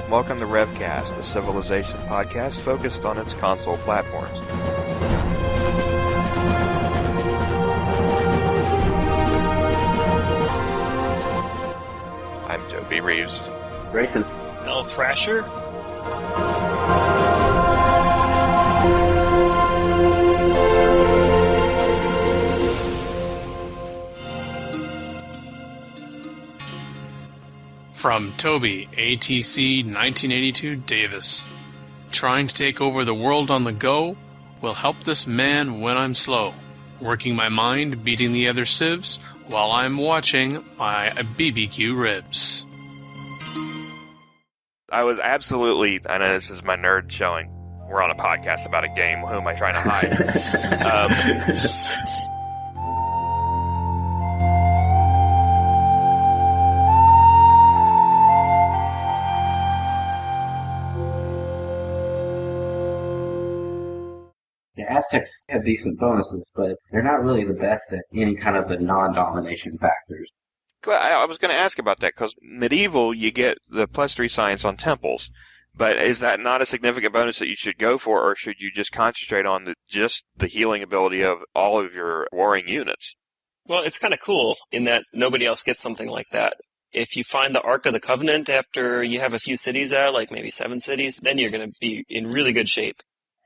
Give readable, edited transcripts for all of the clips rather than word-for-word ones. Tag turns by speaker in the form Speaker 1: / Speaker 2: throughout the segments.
Speaker 1: Welcome to RevCast, the Civilization podcast focused on its console platforms. I'm Reeves.
Speaker 2: Grayson.
Speaker 3: Elthrasher.
Speaker 4: From Toby, ATC 1982 Davis. Trying to take over the world on the go will help this man when I'm slow. Working my mind, beating the other civs, while I'm watching my BBQ ribs.
Speaker 1: I was absolutely, I know this is my nerd showing. We're on a podcast about a game. Who am I trying to hide?
Speaker 2: The Aztecs have decent bonuses, but they're not really the best at any kind of the non-domination factors.
Speaker 1: I was going to ask about that, because medieval, you get the +3 science on temples, but is that not a significant bonus that you should go for, or should you just concentrate on just the healing ability of all of your warring units?
Speaker 3: Well, it's kind of cool in that nobody else gets something like that. If you find the Ark of the Covenant after you have a few cities out, like maybe 7 cities, then you're going to be in really good shape.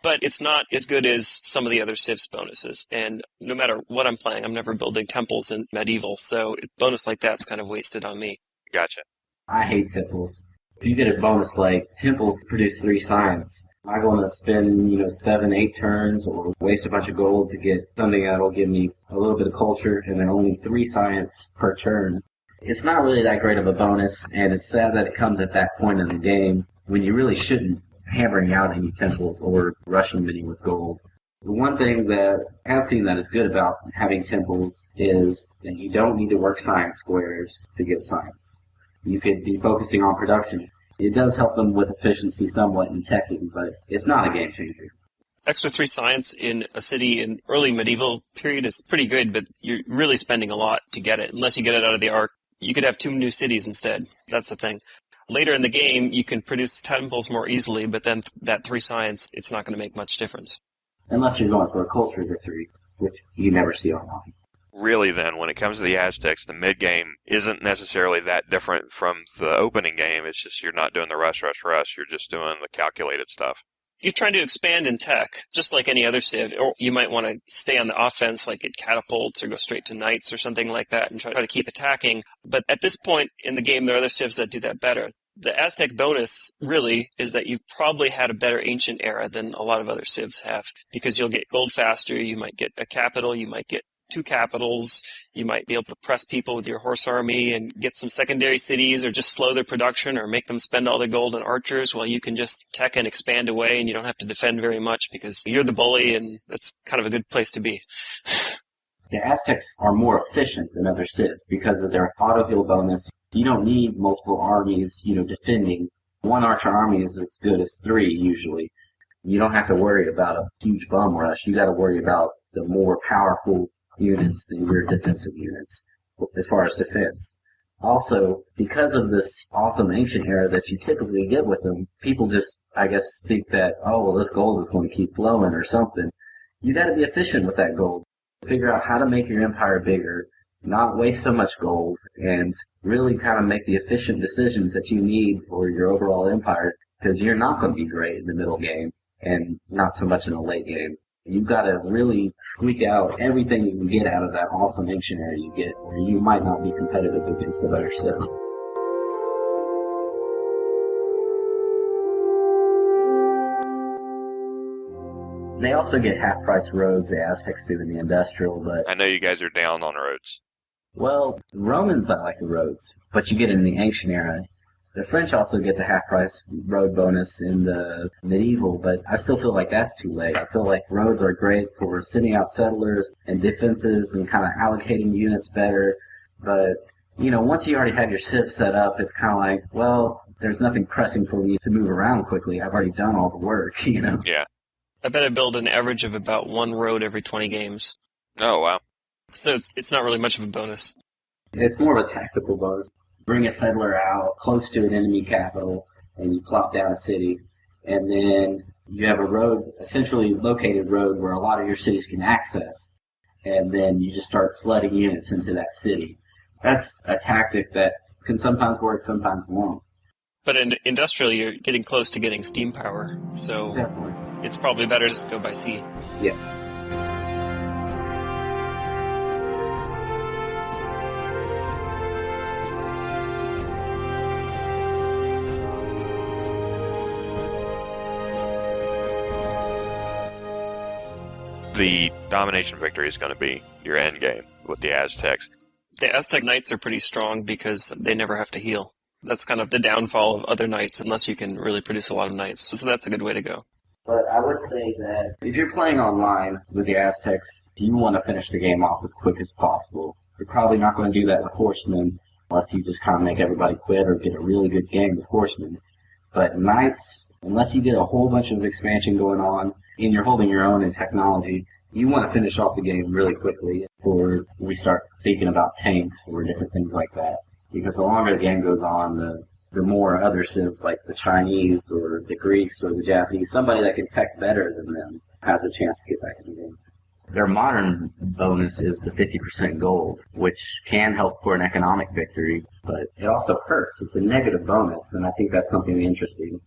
Speaker 3: But it's not as good as some of the other Civs bonuses. And no matter what I'm playing, I'm never building temples in medieval, so a bonus like that's kind of wasted on me.
Speaker 1: Gotcha.
Speaker 2: I hate temples. If you get a bonus like temples produce 3 science, am I going to spend, 7, 8 turns or waste a bunch of gold to get something that'll give me a little bit of culture and then only 3 science per turn? It's not really that great of a bonus, and it's sad that it comes at that point in the game when you really shouldn't hammering out any temples or rushing many with gold. The one thing that I have seen that is good about having temples is that you don't need to work science squares to get science. You could be focusing on production. It does help them with efficiency somewhat in teching, but it's not a game changer.
Speaker 3: Extra 3 science in a city in early medieval period is pretty good, but you're really spending a lot to get it. Unless you get it out of the Ark, you could have 2 new cities instead. That's the thing. Later in the game, you can produce temples more easily, but then that 3 science, it's not going to make much difference.
Speaker 2: Unless you're going for a culture victory, which you never see online.
Speaker 1: Really, then, when it comes to the Aztecs, the mid-game isn't necessarily that different from the opening game. It's just you're not doing the rush. You're just doing the calculated stuff.
Speaker 3: You're trying to expand in tech, just like any other Civ, or you might want to stay on the offense, like get catapults or go straight to knights or something like that and try to keep attacking. But at this point in the game, there are other Civs that do that better. The Aztec bonus, really, is that you've probably had a better ancient era than a lot of other Civs have, because you'll get gold faster, you might get a capital, you might get 2 capitals, you might be able to press people with your horse army and get some secondary cities, or just slow their production or make them spend all their gold on archers, while you can just tech and expand away and you don't have to defend very much because you're the bully, and that's kind of a good place to be.
Speaker 2: The Aztecs are more efficient than other Civs because of their auto-heal bonus. You don't need multiple armies, defending. 1 archer army is as good as 3 usually. You don't have to worry about a huge bum rush. You got to worry about the more powerful units than your defensive units, as far as defense. Also, because of this awesome ancient era that you typically get with them, people just, think that, this gold is going to keep flowing or something. You got to be efficient with that gold. Figure out how to make your empire bigger, not waste so much gold, and really kind of make the efficient decisions that you need for your overall empire, because you're not going to be great in the middle game, and not so much in the late game. You've got to really squeak out everything you can get out of that awesome ancient era you get, or you might not be competitive against the better Civ. They also get half-price roads, the Aztecs do in the industrial, but...
Speaker 1: I know you guys are down on roads.
Speaker 2: Well, the Romans, I like the roads, but you get it in the ancient era. The French also get the half-price road bonus in the medieval, but I still feel like that's too late. I feel like roads are great for sending out settlers and defenses and kind of allocating units better, but, once you already have your Civ set up, it's kind of like, well, there's nothing pressing for me to move around quickly. I've already done all the work,
Speaker 1: Yeah.
Speaker 3: I bet I build an average of about 1 road every 20 games.
Speaker 1: Oh, wow.
Speaker 3: So it's not really much of a bonus.
Speaker 2: It's more of a tactical bonus. Bring a settler out close to an enemy capital, and you plop down a city, and then you have a road, a centrally located road where a lot of your cities can access, and then you just start flooding units into that city. That's a tactic that can sometimes work, sometimes won't.
Speaker 3: But in industrial, you're getting close to getting steam power, so
Speaker 2: Definitely.
Speaker 3: it's probably better just to go by sea.
Speaker 2: Yeah.
Speaker 1: The Domination Victory is going to be your end game with the Aztecs.
Speaker 3: The Aztec knights are pretty strong because they never have to heal. That's kind of the downfall of other knights, unless you can really produce a lot of knights. So that's a good way to go.
Speaker 2: But I would say that if you're playing online with the Aztecs, you want to finish the game off as quick as possible. You're probably not going to do that with horsemen unless you just kind of make everybody quit or get a really good game with horsemen. But knights, unless you get a whole bunch of expansion going on and you're holding your own in technology, you want to finish off the game really quickly before we start thinking about tanks or different things like that. Because the longer the game goes on, the more other civs like the Chinese or the Greeks or the Japanese, somebody that can tech better than them, has a chance to get back in the game. Their modern bonus is the 50% gold, which can help for an economic victory, but it also hurts. It's a negative bonus, and I think that's something interesting.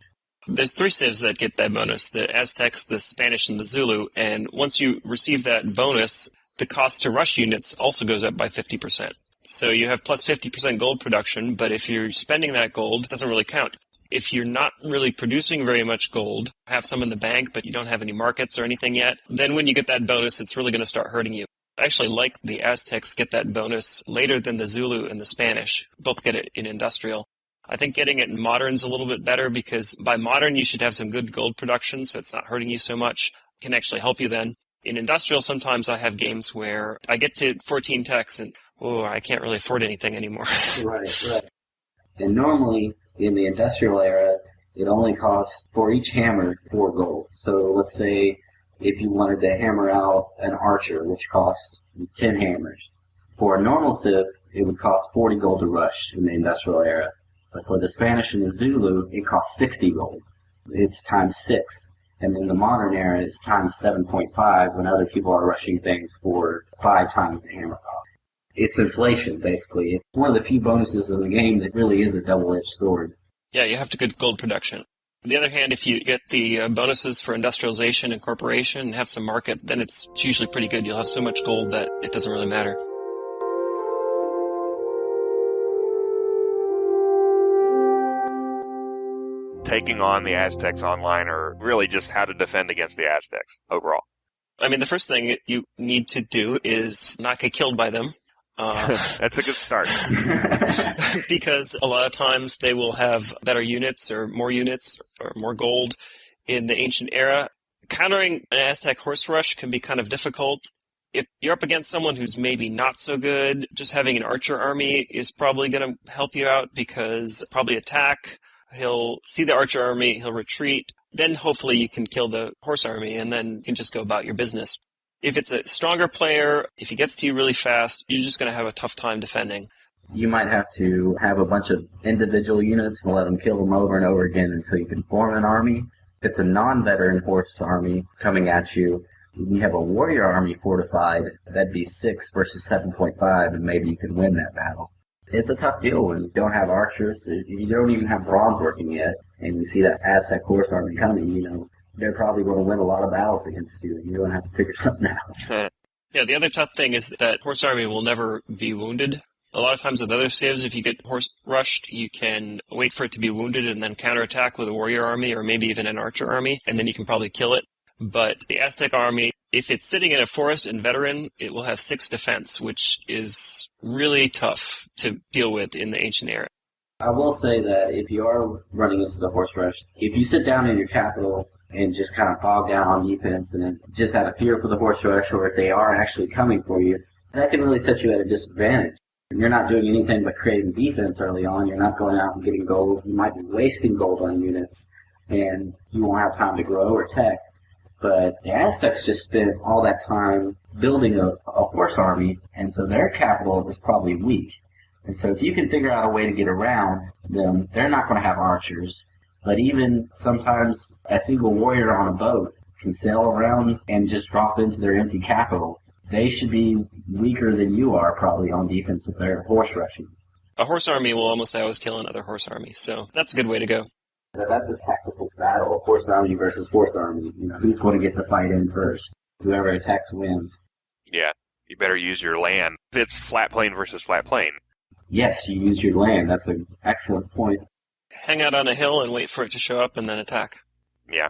Speaker 3: There's 3 civs that get that bonus, the Aztecs, the Spanish, and the Zulu, and once you receive that bonus, the cost to rush units also goes up by 50%. So you have plus 50% gold production, but if you're spending that gold, it doesn't really count. If you're not really producing very much gold, have some in the bank, but you don't have any markets or anything yet, then when you get that bonus, it's really going to start hurting you. I actually like the Aztecs get that bonus later than the Zulu and the Spanish. Both get it in industrial. I think getting it in modern's a little bit better because by modern you should have some good gold production, so it's not hurting you so much. It can actually help you then. In industrial, sometimes I have games where I get to 14 techs and, I can't really afford anything anymore.
Speaker 2: Right. And normally, in the industrial era, it only costs, for each hammer, 4 gold. So let's say if you wanted to hammer out an archer, which costs 10 hammers. For a normal civ, it would cost 40 gold to rush in the industrial era. But for the Spanish and the Zulu, it costs 60 gold. It's times 6. And in the modern era, it's times 7.5 when other people are rushing things for 5 times the hammer cost. It's inflation, basically. It's one of the few bonuses in the game that really is a double-edged sword.
Speaker 3: Yeah, you have to get gold production. On the other hand, if you get the bonuses for industrialization and corporation and have some market, then it's usually pretty good. You'll have so much gold that it doesn't really matter.
Speaker 1: Taking on the Aztecs online, or really just how to defend against the Aztecs overall?
Speaker 3: I mean, the first thing you need to do is not get killed by them.
Speaker 1: That's a good start.
Speaker 3: Because a lot of times they will have better units or more gold in the ancient era. Countering an Aztec horse rush can be kind of difficult. If you're up against someone who's maybe not so good, just having an archer army is probably going to help you out because probably attack. He'll see the archer army, he'll retreat. Then hopefully you can kill the horse army and then you can just go about your business. If it's a stronger player, if he gets to you really fast, you're just going to have a tough time defending.
Speaker 2: You might have to have a bunch of individual units and let them kill them over and over again until you can form an army. If it's a non-veteran horse army coming at you, you have a warrior army fortified, that'd be 6 versus 7.5, and maybe you can win that battle. It's a tough deal when you don't have archers, you don't even have bronze working yet, and you see that Aztec horse army coming, they're probably going to win a lot of battles against you, and you're going to have to figure something out.
Speaker 3: Yeah, the other tough thing is that horse army will never be wounded. A lot of times with other civs, if you get horse rushed, you can wait for it to be wounded and then counterattack with a warrior army or maybe even an archer army, and then you can probably kill it. But the Aztec army, if it's sitting in a forest and veteran, it will have 6 defense, which is really tough to deal with in the ancient era.
Speaker 2: I will say that if you are running into the horse rush, if you sit down in your capital and just kind of bog down on defense and then just out of fear for the horse rush, or if they are actually coming for you, that can really set you at a disadvantage. You're not doing anything but creating defense early on. You're not going out and getting gold. You might be wasting gold on units, and you won't have time to grow or tech. But the Aztecs just spent all that time building a horse army, and so their capital is probably weak. And so if you can figure out a way to get around them, they're not going to have archers. But even sometimes a single warrior on a boat can sail around and just drop into their empty capital. They should be weaker than you are probably on defense if they're horse rushing.
Speaker 3: A horse army will almost always kill another horse army, so that's a good way to go.
Speaker 2: That's a tactical battle, horse army versus horse army. Who's going to get the fight in first? Whoever attacks wins.
Speaker 1: Yeah, you better use your land. If it's flat plain versus flat plain.
Speaker 2: Yes, you use your land. That's an excellent point.
Speaker 3: Hang out on a hill and wait for it to show up and then attack.
Speaker 1: Yeah.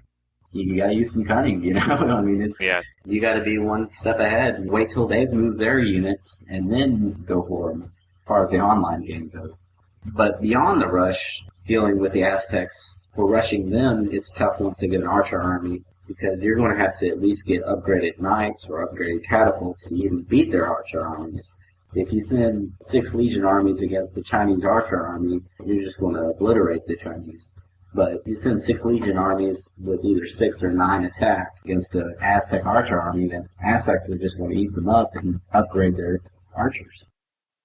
Speaker 2: You gotta use some cunning, I mean, you gotta be one step ahead and wait till they've moved their units and then go for them, as far as the online game goes. But beyond the rush, dealing with the Aztecs, for rushing them, it's tough once they get an archer army, because you're going to have to at least get upgraded knights or upgraded catapults to even beat their archer armies. If you send 6 Legion armies against a Chinese archer army, you're just going to obliterate the Chinese. But if you send 6 Legion armies with either 6 or 9 attack against the Aztec archer army, then Aztecs are just going to eat them up and upgrade their archers.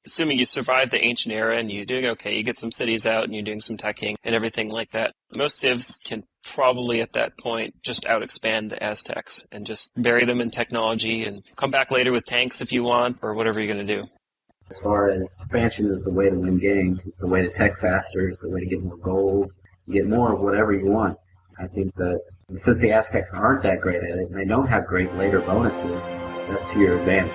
Speaker 3: Assuming you survive the ancient era and you're doing okay, you get some cities out and you're doing some teching and everything like that, most civs can probably at that point just out-expand the Aztecs and just bury them in technology and come back later with tanks if you want or whatever you're going to do.
Speaker 2: As far as expansion is the way to win games, it's the way to tech faster, it's the way to get more gold, get more of whatever you want. I think that since the Aztecs aren't that great at it and they don't have great later bonuses, that's to your advantage.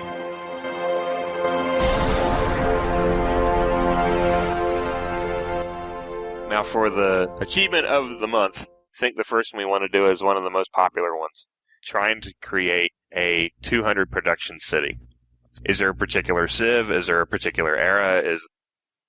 Speaker 1: Now for the achievement of the month, I think the first one we want to do is one of the most popular ones. Trying to create a 200 production city. Is there a particular civ? Is there a particular era?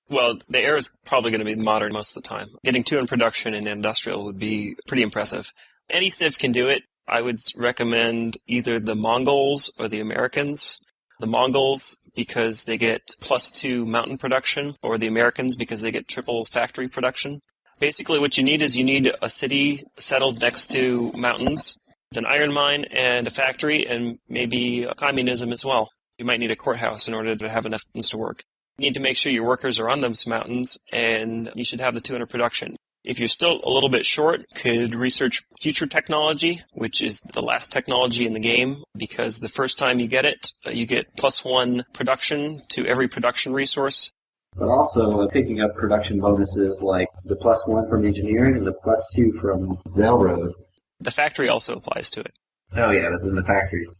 Speaker 3: Well, the era is probably going to be modern most of the time. Getting 2 in production and industrial would be pretty impressive. Any civ can do it. I would recommend either the Mongols or the Americans. The Mongols because they get +2 mountain production, or the Americans because they get triple factory production. Basically what you need is you need a city settled next to mountains, an iron mine and a factory, and maybe communism as well. You might need a courthouse in order to have enough things to work. You need to make sure your workers are on those mountains, and you should have the 200 production. If you're still a little bit short, could research future technology, which is the last technology in the game, because the first time you get it, you get +1 production to every production resource.
Speaker 2: But also picking up production bonuses like the +1 from engineering and the +2 from railroad.
Speaker 3: The factory also applies to it.
Speaker 2: Oh yeah, but then the factories.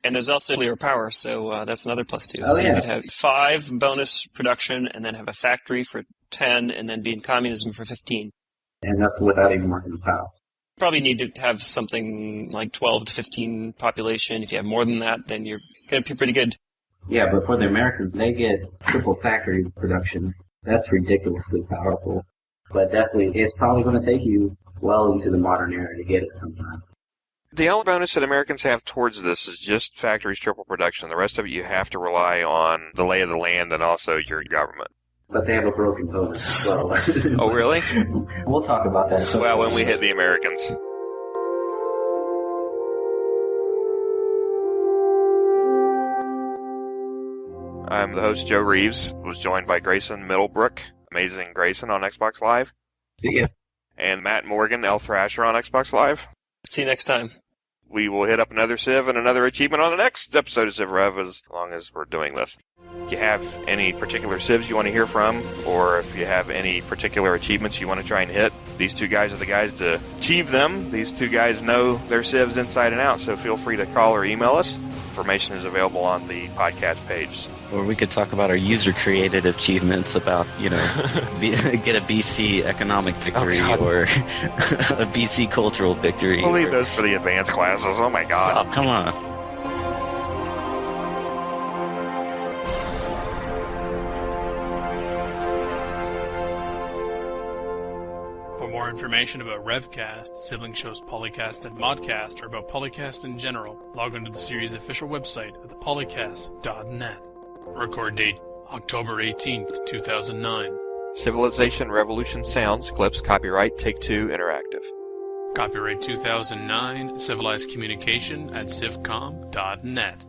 Speaker 3: And there's also nuclear power, so that's another +2.
Speaker 2: Oh,
Speaker 3: so
Speaker 2: yeah.
Speaker 3: you could have 5 bonus production, and then have a factory for 10, and then be in communism for 15.
Speaker 2: And that's without even working the tile.
Speaker 3: Probably need to have something like 12 to 15 population. If you have more than that, then you're going to be pretty good.
Speaker 2: Yeah, but for the Americans, they get triple factory production. That's ridiculously powerful. But definitely, it's probably going to take you well into the modern era to get it sometimes.
Speaker 1: The only bonus that Americans have towards this is just factories triple production. The rest of it you have to rely on the lay of the land and also your government.
Speaker 2: But they have a broken bonus as well.
Speaker 1: Oh, really?
Speaker 2: We'll talk about that.
Speaker 1: Well, when we hit the Americans. I'm the host, Joe Reeves. Was joined by Grayson Middlebrook, Amazing Grayson on Xbox Live.
Speaker 2: See ya.
Speaker 1: And Matt Morgan, elthrasher on Xbox Live.
Speaker 3: See you next time.
Speaker 1: We will hit up another Civ and another achievement on the next episode of Civ Rev as long as we're doing this. If you have any particular Civs you want to hear from, or if you have any particular achievements you want to try and hit, these two guys are the guys to achieve them. These two guys know their Civs inside and out, so feel free to call or email us. Information is available on the podcast page.
Speaker 5: Or we could talk about our user-created achievements about, get a BC economic victory or a BC cultural victory.
Speaker 1: We'll leave those for the advanced classes. Oh, my God.
Speaker 5: Oh, come on.
Speaker 4: For more information about RevCast, sibling shows PolyCast and Modcast, or about PolyCast in general, log on to the series' official website at thepolycast.net. Record date, October 18th, 2009.
Speaker 1: Civilization Revolution Sounds, clips, copyright, Take-Two Interactive.
Speaker 4: Copyright 2009, Civilized Communication at civcom.net.